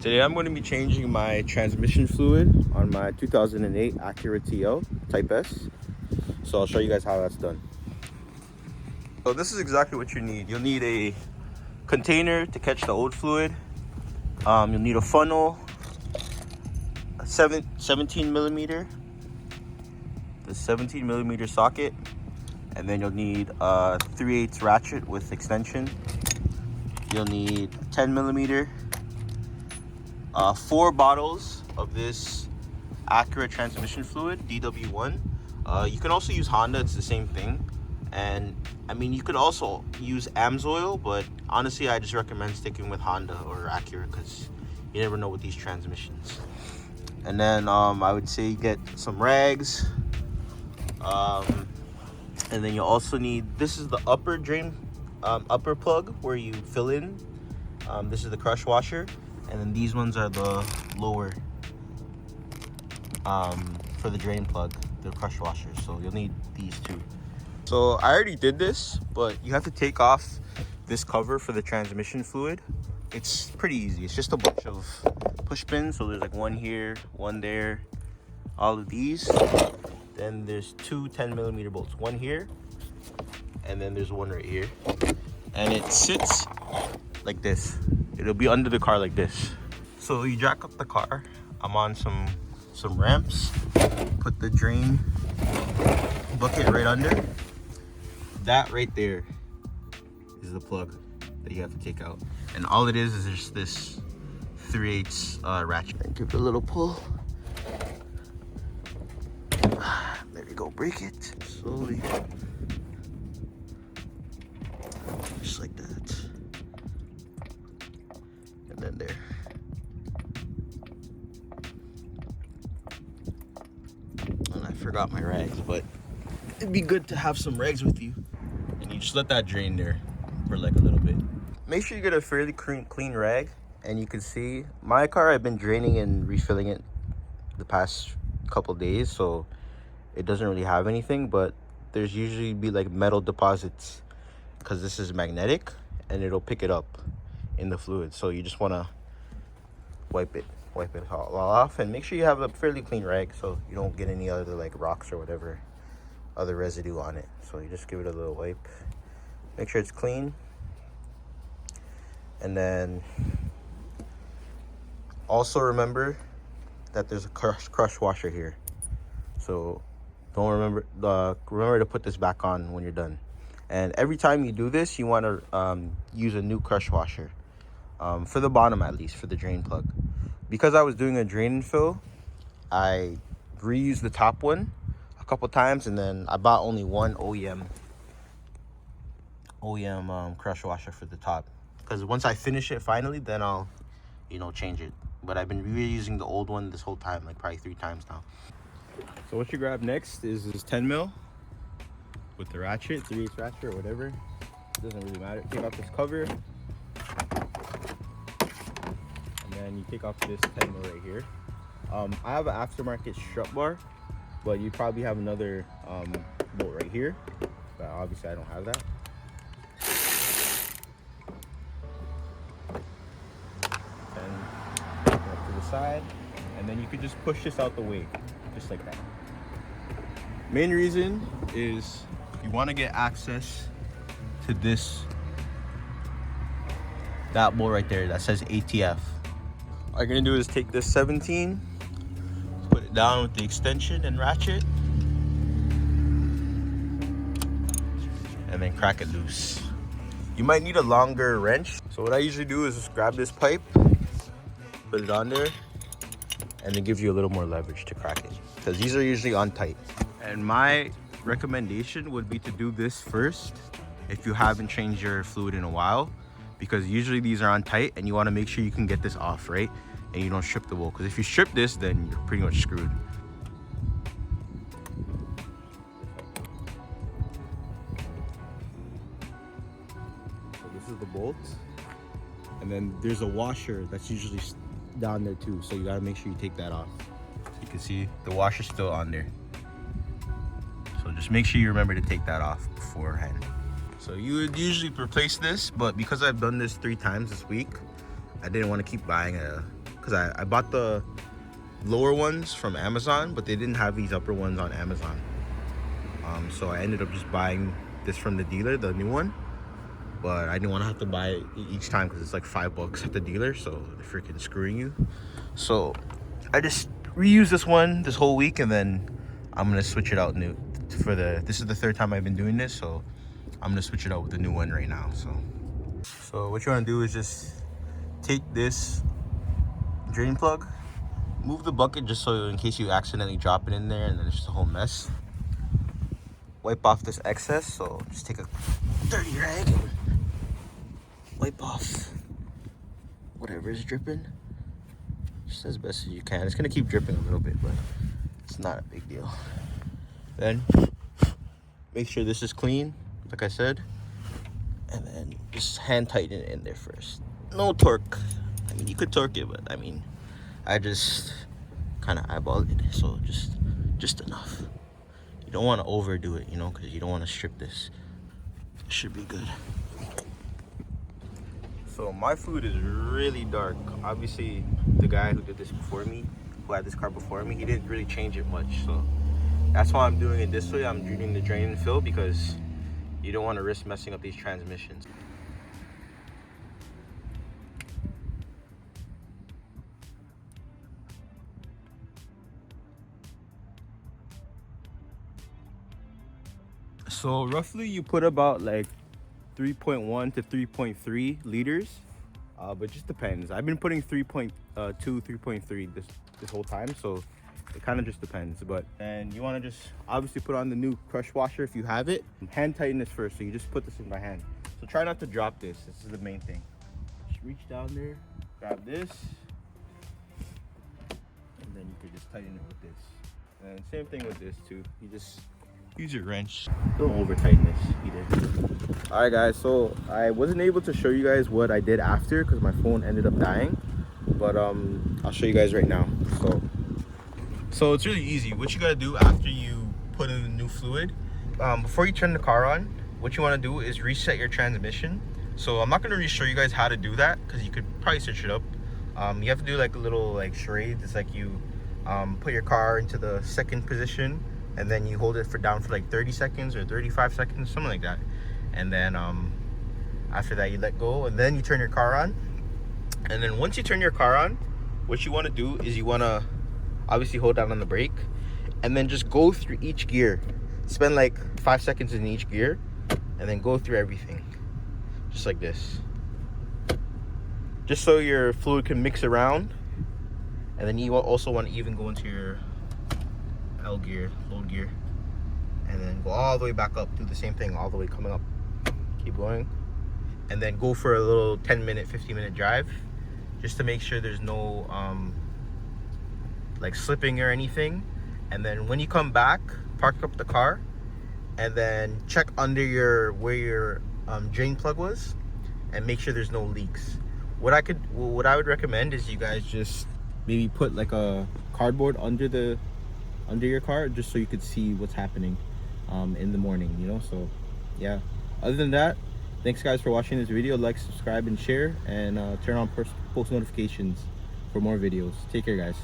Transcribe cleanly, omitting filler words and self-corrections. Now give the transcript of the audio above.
Today I'm going to be changing my transmission fluid on my 2008 Acura TL Type S. So I'll show you guys how that's done. So this is exactly what you need. You'll need a container to catch the old fluid. You'll need a funnel, a 17 millimeter, the 17 millimeter socket, and then you'll need a 3/8 ratchet with extension. You'll need 10 millimeter, 4 bottles of this Acura transmission fluid, DW1. You can also use Honda, it's the same thing. And I mean, you could also use AMSOIL, but honestly, I just recommend sticking with Honda or Acura because you never know with these transmissions. And then I would say get some rags. And then you also need, this is the upper drain, upper plug where you fill in. This is the crush washer. And then these ones are the lower for the drain plug, the crush washers. So you'll need these two. So I already did this, but you have to take off this cover for the transmission fluid. It's pretty easy. It's just a bunch of push pins. So there's like one here, one there, all of these. Then there's two 10 millimeter bolts, one here, and then there's one right here. And it sits like this. It'll be under the car like this. So you jack up the car. I'm on some ramps. Put the drain bucket right under. That right there is the plug that you have to take out. And all it is just this 3/8 ratchet. Give it a little pull. There we go, break it slowly. Just like that. And then there. And I forgot my rags, but it'd be good to have some rags with you. And you just let that drain there for like a little bit. Make sure you get a fairly clean rag. And you can see my car, I've been draining and refilling it the past couple days, so it doesn't really have anything, but there's usually be like metal deposits because this is magnetic and it'll pick it up in the fluid. So you just want to wipe it all off and make sure you have a fairly clean rag so you don't get any other like rocks or whatever other residue on it. So you just give it a little wipe, make sure it's clean. And then also remember that there's a crush washer here, so remember to put this back on when you're done. And every time you do this, you want to use a new crush washer, for the bottom at least, for the drain plug. Because I was doing a drain and fill, I reused the top one a couple times, and then I bought only one OEM crush washer for the top, because once I finish it finally, then I'll change it. But I've been reusing the old one this whole time, like probably 3 times now. So what you grab next is this 10 mil with the ratchet, 3/8 ratchet or whatever. It doesn't really matter. Take off this cover. And then you take off this 10 mil right here. I have an aftermarket strut bar, but you probably have another bolt right here. But obviously I don't have that. And up to the side. And then you could just push this out the way, just like that. Main reason is you want to get access to that bolt right there that says ATF. All you're gonna do is take this 17, put it down with the extension and ratchet, and then crack it loose. You might need a longer wrench. So what I usually do is just grab this pipe, put it on there, and it gives you a little more leverage to crack it, because these are usually on tight. And my recommendation would be to do this first if you haven't changed your fluid in a while, because usually these are on tight and you want to make sure you can get this off, right? And you don't strip the bolt, because if you strip this, then you're pretty much screwed. So this is the bolt, and then there's a washer that's usually down there too, so you got to make sure you take that off. So you can see the washer's still on there, so just make sure you remember to take that off beforehand. So you would usually replace this, but because I've done this 3 times this week, I didn't want to keep buying a because I bought the lower ones from Amazon, but they didn't have these upper ones on Amazon. So I ended up just buying this from the dealer, the new one. But I didn't want to have to buy it each time because it's like $5 at the dealer, so they're freaking screwing you. So I just reused this one this whole week, and then I'm gonna switch it out new for this is the third time I've been doing this, so I'm gonna switch it out with the new one right now. So what you want to do is just take this drain plug, move the bucket just so in case you accidentally drop it in there and then it's just a whole mess. Wipe off this excess, so just take a dirty rag and wipe off whatever is dripping just as best as you can. It's gonna keep dripping a little bit, but it's not a big deal. Then make sure this is clean, like I said, and then just hand tighten it in there first. No torque. I mean, you could torque it, but I mean, I just kind of eyeballed it, so just enough. You don't want to overdo it, you know, because you don't want to strip this. It should be good. So my fluid is really dark. Obviously, the guy who did this before me, who had this car before me, he didn't really change it much. So that's why I'm doing it this way. I'm doing the drain and fill because you don't want to risk messing up these transmissions. So roughly you put about like 3.1 to 3.3 liters, but it just depends. I've been putting 3.2, 3.3 this whole time, so it kind of just depends. But and you want to just obviously put on the new crush washer if you have it. Hand tighten this first, so you just put this in by hand. So try not to drop this. This is the main thing. Just reach down there, grab this, and then you can just tighten it with this. And same thing with this too. You just use your wrench. Don't over tighten this either. All right guys, so I wasn't able to show you guys what I did after because my phone ended up dying, but I'll show you guys right now. So it's really easy. What you gotta do after you put in the new fluid, before you turn the car on, what you want to do is reset your transmission. So I'm not gonna really show you guys how to do that because you could probably search it up. You have to do like a little like charade. It's like you put your car into the second position, and then you hold it down for like 30 seconds or 35 seconds, something like that. And then after that you let go, and then you turn your car on. And then once you turn your car on, what you want to do is you want to obviously hold down on the brake and then just go through each gear. Spend like 5 seconds in each gear and then go through everything just like this, just so your fluid can mix around. And then you also want to even go into your L gear, load gear, and then go all the way back up. Do the same thing all the way coming up. Keep going, and then go for a little 10-minute, 15-minute drive, just to make sure there's no like slipping or anything. And then when you come back, park up the car, and then check under where your drain plug was, and make sure there's no leaks. What I would recommend is you guys just maybe put like a cardboard under your car, just so you could see what's happening in the morning, you know. So yeah, other than that, thanks guys for watching this video. Like, subscribe, and share, and turn on post notifications for more videos. Take care guys.